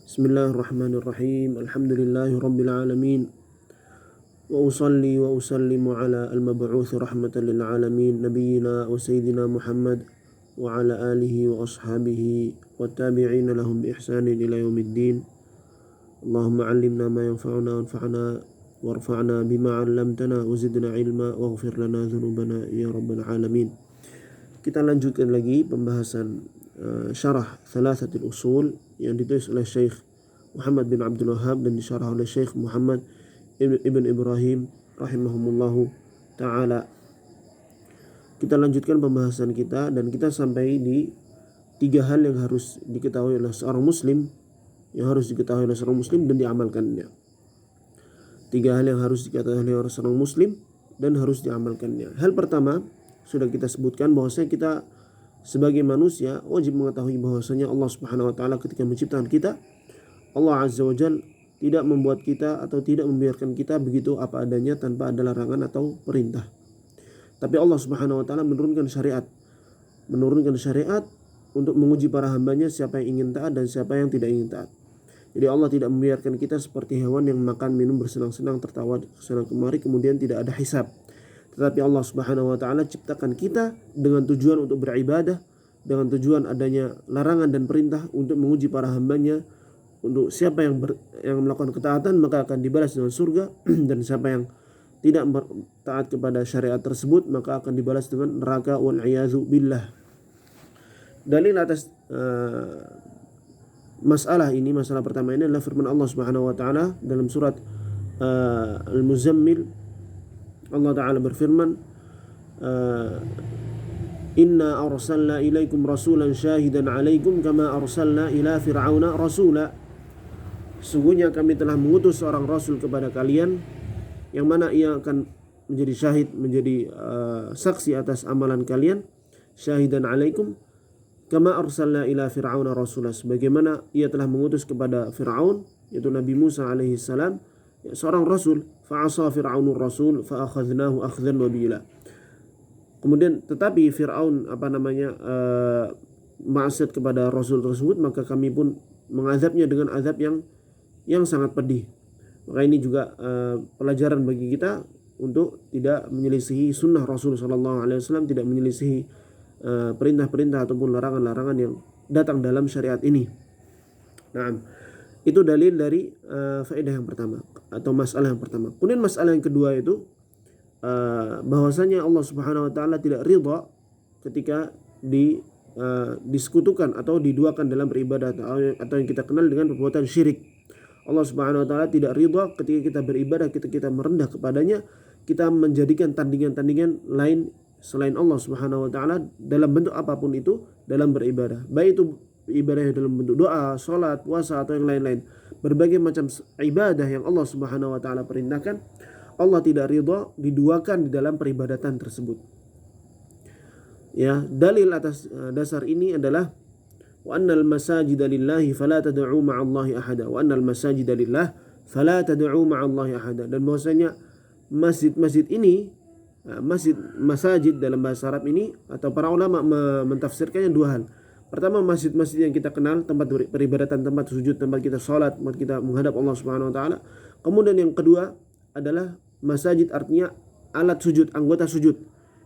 Bismillahirrahmanirrahim. Alhamdulillahi alamin. Wa usalli wa usallimu ala al-mab'uuts rahmatan lil alamin nabiyyina wa sayyidina Muhammad wa ala alihi wa ashabihi wa tabi'ina lahum bi ihsanin ila yaumiddin. Allahumma 'allimna ma yanfa'una wanfa'na warfa'na bima 'allamtana wa zidna ilma waghfir lana dhunubana ya rabbal alamin. Kita lanjutkan lagi pembahasan syarah Thalathatul Usul yang ditulis oleh Syekh Muhammad bin Abdul Wahhab dan disyarah oleh Syekh Muhammad Ibn Ibrahim rahimahumullahu ta'ala. Kita lanjutkan pembahasan kita dan kita sampai di 3 hal yang harus diketahui oleh seorang muslim, dan diamalkannya. 3 hal yang harus diketahui oleh seorang muslim dan harus diamalkannya. Hal pertama sudah kita sebutkan bahwasanya kita sebagai manusia wajib mengetahui bahwasanya Allah Subhanahu wa taala ketika menciptakan kita, Allah Azza wa Jalla tidak membuat kita atau tidak membiarkan kita begitu apa adanya tanpa ada larangan atau perintah. Tapi Allah Subhanahu wa taala menurunkan syariat untuk menguji para hambanya siapa yang ingin taat dan siapa yang tidak ingin taat. Jadi Allah tidak membiarkan kita seperti hewan yang makan minum bersenang-senang tertawa kesana kemari kemudian tidak ada hisab. Tetapi Allah Subhanahu wa taala ciptakan kita dengan tujuan untuk beribadah, dengan tujuan adanya larangan dan perintah untuk menguji para hambanya. Untuk siapa yang melakukan ketaatan maka akan dibalas dengan surga, dan siapa yang tidak taat kepada syariat tersebut maka akan dibalas dengan neraka wal iyadzu billah. Dalil atas masalah pertama ini adalah firman Allah Subhanahu wa taala dalam surat Al-Muzammil. Allah Ta'ala berfirman, Inna arsalna ilaikum rasulan syahidan alaikum kama arsalna ila fir'auna rasula. Sungguhnya kami telah mengutus seorang rasul kepada kalian yang mana ia akan menjadi syahid, menjadi saksi atas amalan kalian. Syahidan alaikum kama arsalna ila fir'auna rasula, sebagaimana ia telah mengutus kepada Fir'aun, yaitu Nabi Musa alaihi salam, seorang rasul. Fa'asa Fir'aunur rasul fa'akhadnahu akhdan wabila. Kemudian tetapi Fir'aun maksiat kepada rasul tersebut, maka kami pun mengazabnya dengan azab yang sangat pedih. Maka ini juga pelajaran bagi kita untuk tidak menyelisihi sunnah Rasul sallallahu alaihi wasallam, tidak menyelisihi perintah-perintah ataupun larangan-larangan yang datang dalam syariat ini. Nah, itu dalil dari faedah yang pertama atau masalah yang pertama. Kemudian masalah yang kedua itu bahwasanya Allah Subhanahu wa taala tidak ridha ketika disekutukan atau diduakan dalam beribadah atau yang kita kenal dengan perbuatan syirik. Allah Subhanahu wa taala tidak ridha ketika kita beribadah, ketika kita merendah kepadanya, kita menjadikan tandingan-tandingan lain selain Allah Subhanahu wa taala dalam bentuk apapun itu dalam beribadah. Baik itu ibadah dalam bentuk doa, salat, puasa atau yang lain-lain. Berbagai macam ibadah yang Allah Subhanahu wa taala perintahkan, Allah tidak ridha diduakan di dalam peribadatan tersebut. Ya, dalil atas dasar ini adalah wa annal masajida lillahi fala tad'u ma'allahi ahada. Wa annal masajida lillah fala tad'u ma'allahi ahada. Dan bahwasanya masjid-masjid ini, masajid dalam bahasa Arab ini atau para ulama mentafsirkannya 2 hal. Pertama, masjid-masjid yang kita kenal, tempat peribadatan, tempat sujud, tempat kita sholat, tempat kita menghadap Allah Subhanahu wa taala. Kemudian yang kedua adalah masajid, artinya alat sujud, anggota sujud,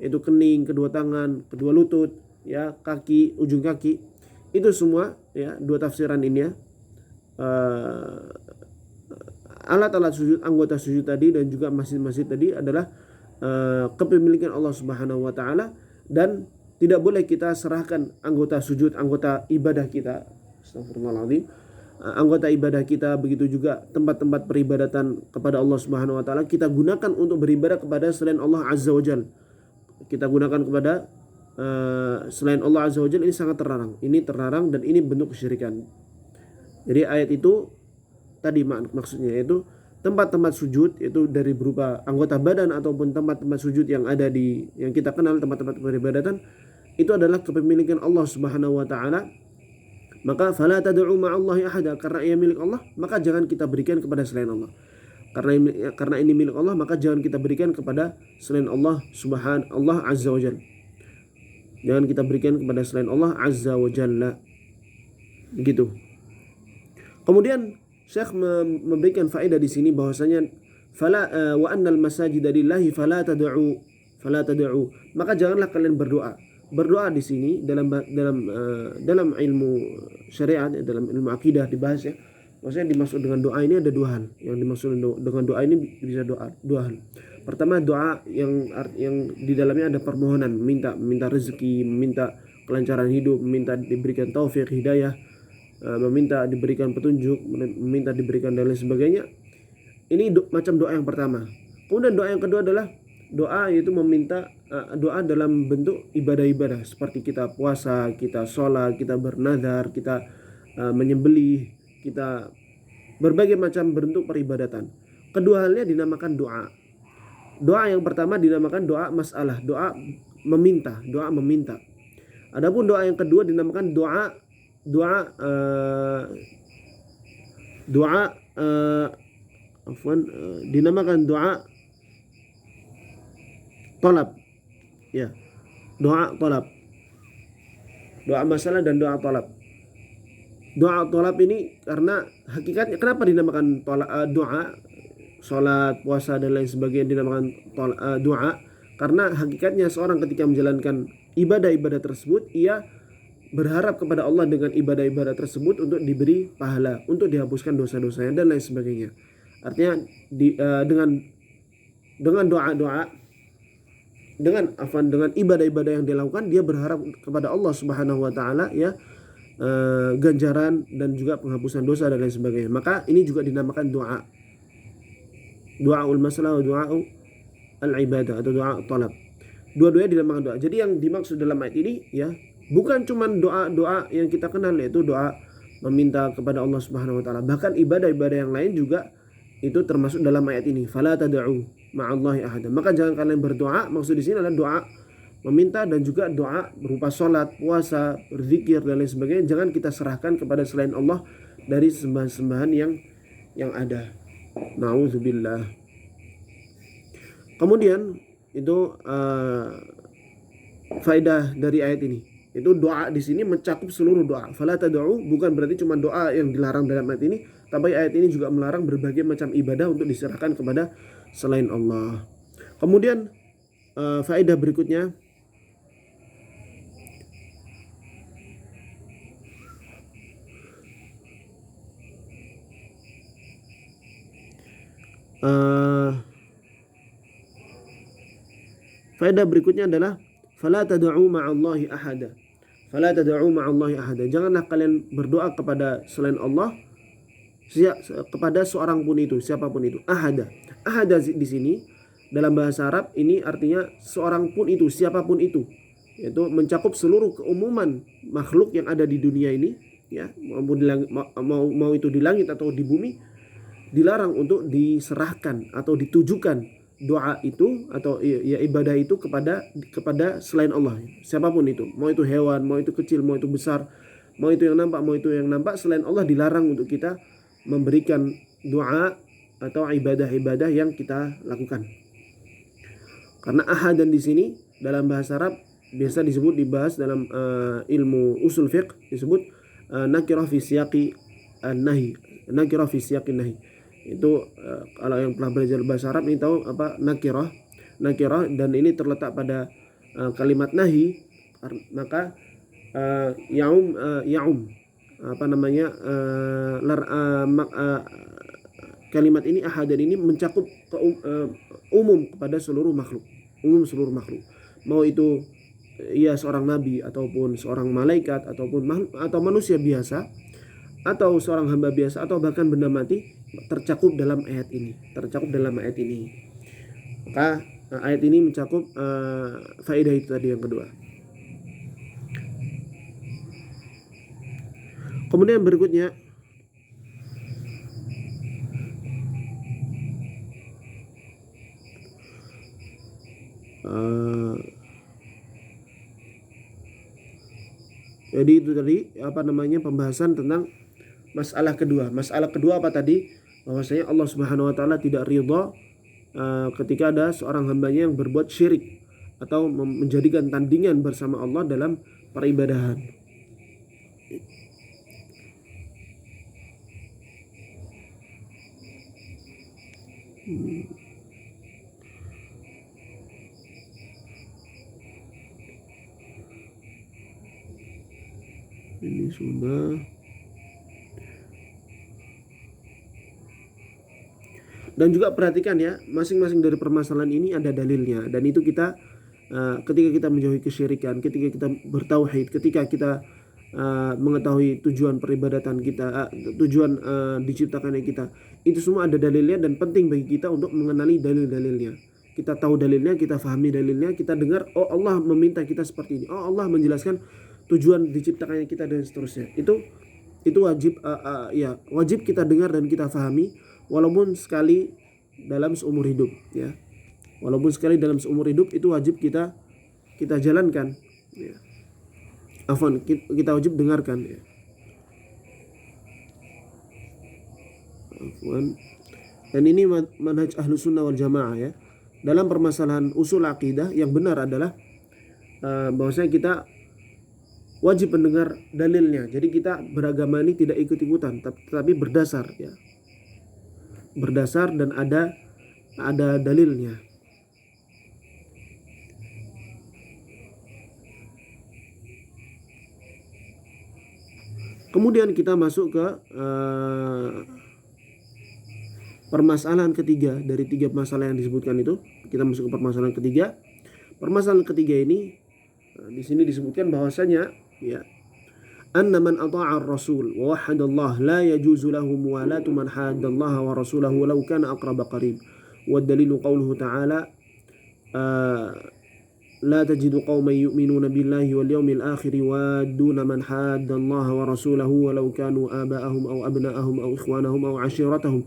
yaitu kening, kedua tangan, kedua lutut, ya, kaki, ujung kaki. Itu semua ya 2 tafsiran ini ya. Alat-alat sujud, anggota sujud tadi dan juga masjid-masjid tadi adalah kepemilikan Allah Subhanahu wa taala, dan tidak boleh kita serahkan anggota sujud, anggota ibadah kita, astagfirullahaladzim, anggota ibadah kita, begitu juga tempat-tempat peribadatan kepada Allah Subhanahu wa taala kita gunakan untuk beribadah kepada selain Allah Azza wa Jalla. Kita gunakan kepada selain Allah Azza wa Jalla, ini sangat terlarang. Ini terlarang dan ini bentuk kesyirikan. Jadi ayat itu tadi maksudnya yaitu tempat-tempat sujud itu dari berupa anggota badan ataupun tempat-tempat sujud yang ada yang kita kenal tempat-tempat peribadatan, itu adalah kepemilikan Allah Subhanahu wa taala. Maka fala tad'u ma'allahi ahada, karena ia milik Allah maka jangan kita berikan kepada selain Allah. Karena ini milik Allah maka jangan kita berikan kepada selain Allah Allah Azza wa Jalla. Jangan kita berikan kepada selain Allah Azza wa Jalla. Begitu. Kemudian Syekh memberikan faedah di sini bahwasanya fala wa annal masajida lillahi fala tad'u, maka janganlah kalian berdoa. Berdoa di sini dalam ilmu syariat, dalam ilmu akidah dibahas ya. Maksudnya dimaksud dengan doa ini ada dua hal. Yang dimaksud dengan doa ini bisa dua hal. Pertama, doa yang di dalamnya ada permohonan, minta rezeki, meminta kelancaran hidup, meminta diberikan taufik, hidayah, meminta diberikan petunjuk, meminta diberikan dan lain sebagainya. Ini macam doa yang pertama. Kemudian doa yang kedua adalah doa yaitu meminta doa dalam bentuk ibadah-ibadah seperti kita puasa, kita sholat, kita bernazar, kita menyembelih, kita berbagai macam bentuk peribadatan. Kedua halnya dinamakan doa. Doa yang pertama dinamakan doa masalah, doa meminta. Adapun doa yang kedua dinamakan doa dinamakan doa tolab. Ya, doa tolab, doa masalah dan doa tolab. Doa tolab ini karena hakikatnya kenapa dinamakan doa, sholat, puasa dan lain sebagainya dinamakan doa, karena hakikatnya seorang ketika menjalankan ibadah-ibadah tersebut ia berharap kepada Allah dengan ibadah-ibadah tersebut untuk diberi pahala, untuk dihapuskan dosa-dosanya dan lain sebagainya. Artinya dengan doa-doa, dengan ibadah-ibadah yang dilakukan, dia berharap kepada Allah Subhanahu wa taala ya, ganjaran dan juga penghapusan dosa dan lain sebagainya. Maka ini juga dinamakan doaul masalah, doaul al-ibadah atau doa talab. Dua-duanya dinamakan doa. Jadi yang dimaksud dalam ayat ini ya, bukan cuma doa-doa yang kita kenal, yaitu doa meminta kepada Allah Subhanahu wa taala. Bahkan ibadah-ibadah yang lain juga itu termasuk dalam ayat ini. Fala tad'u ma'allahi ahada. Maka jangan kalian berdoa, maksud di sini adalah doa meminta dan juga doa berupa salat, puasa, berzikir dan lain sebagainya. Jangan kita serahkan kepada selain Allah dari sembahan-sembahan yang ada. Nauzubillah. Kemudian itu faedah dari ayat ini. Itu doa di sini mencakup seluruh doa. Fala tad'u bukan berarti cuma doa yang dilarang dalam ayat ini, tapi ayat ini juga melarang berbagai macam ibadah untuk diserahkan kepada selain Allah. Kemudian faedah berikutnya, faedah berikutnya adalah fala tad'u ma'allahi ahada. Fala tad'u ma'allahi ahada. Janganlah kalian berdoa kepada selain Allah, kepada seorang pun itu, siapapun itu. Ahada. Ahada di sini dalam bahasa Arab ini artinya seorang pun itu, siapapun itu. Yaitu mencakup seluruh keumuman makhluk yang ada di dunia ini, ya, mau itu di langit atau di bumi, dilarang untuk diserahkan atau ditujukan doa itu atau ya ibadah itu kepada selain Allah, siapapun itu, mau itu hewan, mau itu kecil, mau itu besar, mau itu yang nampak, mau itu yang nampak, selain Allah dilarang untuk kita memberikan doa atau ibadah-ibadah yang kita lakukan. Karena ahad dan di sini dalam bahasa Arab biasa dibahas dalam ilmu usul fiqh disebut nakirah fi siyaqi an-nahi, nakirah fi siyaqi nahi. Itu kalau yang pernah belajar bahasa Arab ini tahu apa nakirah dan ini terletak pada kalimat nahi, maka yaum apa namanya kalimat ini ahad dan ini mencakup umum kepada seluruh makhluk, mau itu ia seorang nabi ataupun seorang malaikat ataupun atau manusia biasa atau seorang hamba biasa atau bahkan benda mati, tercakup dalam ayat ini. Maka ayat ini mencakup faedah itu tadi yang kedua. Kemudian berikutnya jadi itu tadi pembahasan tentang masalah kedua. Masalah kedua apa tadi? Bahwasanya Allah Subhanahu wa taala tidak ridha ketika ada seorang hambanya yang berbuat syirik atau menjadikan tandingan bersama Allah dalam peribadahan. Ini sudah. Dan juga perhatikan ya, masing-masing dari permasalahan ini ada dalilnya, dan itu kita ketika kita menjauhi kesyirikan, ketika kita bertauhid, ketika kita mengetahui tujuan peribadatan kita, tujuan diciptakannya kita, itu semua ada dalilnya, dan penting bagi kita untuk mengenali dalil-dalilnya. Kita tahu dalilnya, kita fahami dalilnya, kita dengar, oh Allah meminta kita seperti ini, oh Allah menjelaskan tujuan diciptakannya kita, dan seterusnya. Itu wajib ya, wajib kita dengar dan kita fahami, walaupun sekali dalam seumur hidup ya. Walaupun sekali dalam seumur hidup itu wajib kita jalankan ya. Afwan, kita wajib dengarkan ya. Afwan. Dan ini manhaj Ahlus Sunnah wal Jamaah ya. Dalam permasalahan usul akidah yang benar adalah bahwasanya kita wajib mendengar dalilnya. Jadi kita beragama ini tidak ikut-ikutan, tapi berdasar ya. Berdasar dan ada dalilnya. Kemudian kita masuk ke permasalahan ketiga dari 3 masalah yang disebutkan itu. Kita masuk ke permasalahan ketiga. Permasalahan ketiga ini di sini disebutkan bahwasanya ya, anna man ata'a ar-rasul wa wahhada Allah la yajuzu lahu muwalatu man hadda Allah wa rasulahu walau kana aqraba qarib. Wa dalilu qawluhu ta'ala la tajidu qauman yu'minuna billahi wal yawmil akhir yuwadduna man hadda Allah wa rasulahu walau kanu aba'ahum aw abna'ahum aw ikhwanahum aw 'ashiratahum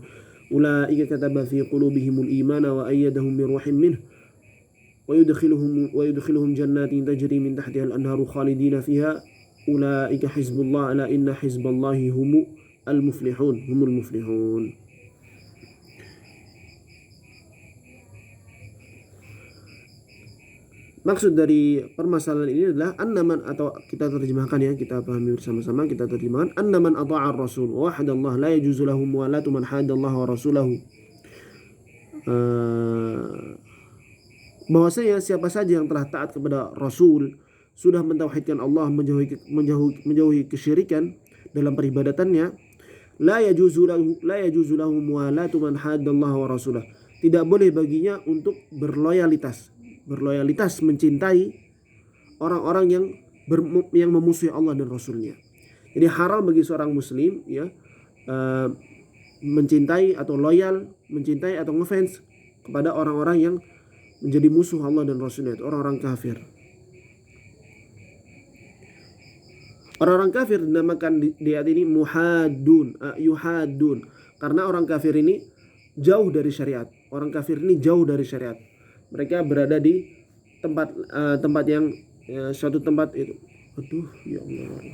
ulaika kataba fi qulubihimul imana wa ayyadahum bi ruhin minhu ويدخلهم جنات تجري من تحتها الأنهار خالدين فيها أولئك حزب الله ألا إن حزب الله هم المفلحون. Maksud dari permasalahan ini adalah annaman, atau kita terjemahkan ya, kita pahami bersama-sama, kita terjemahkan annaman ata'a ar-rasul wa wahadallah la yajuzu lahum muwalatu man hadallaha wa rasulahu. Bahwasanya siapa saja yang telah taat kepada Rasul, sudah mentauhidkan Allah, menjauhi kesyirikan dalam peribadatannya, la yajuzu lahu muwalatu man haddallaha wa rasulah. Tidak boleh baginya untuk berloyalitas mencintai orang-orang yang memusuhi Allah dan Rasulnya. Jadi haram bagi seorang muslim ya mencintai atau loyal, mencintai atau ngefans kepada orang-orang yang menjadi musuh Allah dan Rasulnya, itu orang-orang kafir. Orang-orang kafir dinamakan di ayat ini yuhadun, karena orang kafir ini jauh dari syariat. Orang kafir ini jauh dari syariat. Mereka berada di tempat yang suatu tempat itu. Aduh, ya Allah.